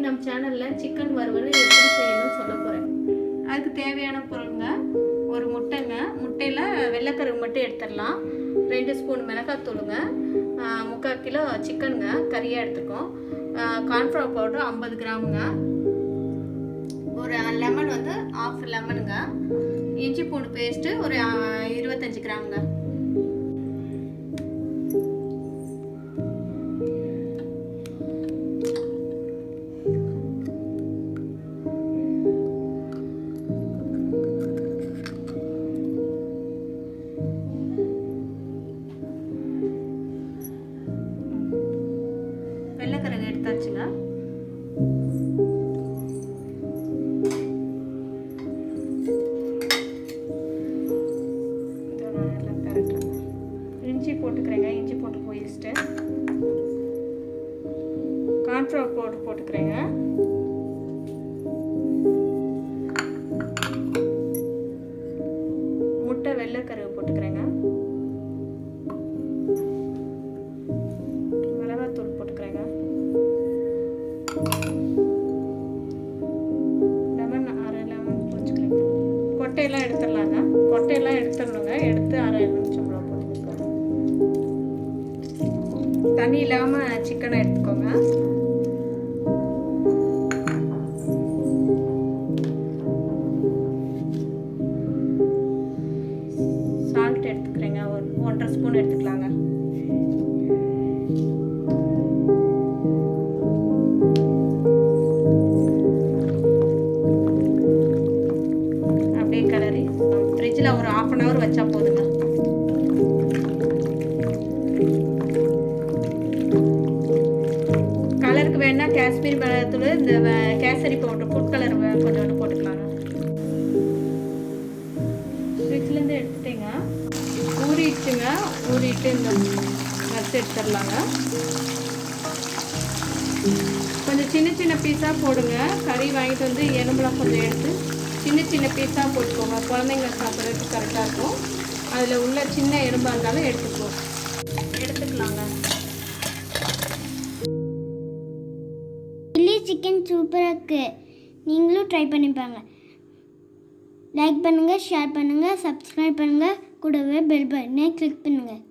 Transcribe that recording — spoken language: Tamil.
நம்ம சேனலில் சிக்கன் வறுவல் எப்படி செய்யணும்னு சொல்ல போகிறேன். அதுக்கு தேவையான பொருளுங்க, ஒரு முட்டைங்க, முட்டையில் வெள்ளைக்கருவு மட்டும் எடுத்துடலாம். 2 ஸ்பூன் மிளகாத்தூளுங்க, 3/4 கிலோ சிக்கனுங்க கறியாக எடுத்துருக்கோம். கார்ன்ஃப்ளவர் பவுடர் 50 கிராமுங்க, ஒரு லெமன் வந்து 1/2 லெமனுங்க, இஞ்சி பூண்டு பேஸ்ட்டு ஒரு 25 கிராமுங்க. வெள்ளைக்கருகு எடுத்தாச்சுங்க. இஞ்சி போட்டுக்கிறேங்க, இஞ்சி போட்டு போயிட்டு கார்ன்ஃப்ளவர் பவுடர் போட்டுக்கிறேங்க. முட்டை வெள்ளைக்கருகு போட்டுக்கிறேங்க. மிளகாத்தூள் போட்டுக்கிறேங்க. லெமன் அரை லெமன் போட்டுக்கிறேங்க. கொட்டையெல்லாம் எடுத்துடலாங்க, கொட்டையெல்லாம் எடுத்துடணுங்க. எடுத்து அரை எலுமிச்சம்பழம் போட்டுக்கோங்க. தண்ணி இல்லாமல் சிக்கனை எடுத்துக்கோங்க. சால்ட் எடுத்துக்கிறேங்க, ஒரு 1.5 ஸ்பூன் எடுத்துக்கலாங்க. அப்படியே கலரி ஃப்ரிட்ஜில் ஒரு 1/2 hour வச்சா போதுங்க. கலருக்கு வேணால் காஷ்மீர் மிளகாத்தூள், இந்த கேசரி பவுடர், ஃபுட் கலர் கொஞ்சோண்டு போட்டுக்கலாங்க. ஃப்ரிட்ஜ்லேருந்து எடுத்துட்டேங்க, ஊறிடுச்சுங்க. ஊறிட்டு இந்த வறுத்து எடுத்துடலாங்க. கொஞ்சம் சின்ன சின்ன பீஸாக போடுங்க. கறி வாங்கிட்டு வந்து எலும்புலாம் கொஞ்சம் எடுத்து சின்ன சின்ன பீஸாக போட்டுக்கோங்க. குழந்தைங்க சாப்பிட்றதுக்கு கரெக்டாக இருக்கும். அதில் உள்ள சின்ன எலும்பாக இருந்தாலும் எடுத்துக்கலாங்க. சில்லி சிக்கன் சூப்பராக இருக்குது. நீங்களும் ட்ரை பண்ணிப்பாங்க. லைக் பண்ணுங்கள், ஷேர் பண்ணுங்கள், சப்ஸ்கிரைப் பண்ணுங்கள், கூடவே பெல் பட்டனை கிளிக் பண்ணுங்கள்.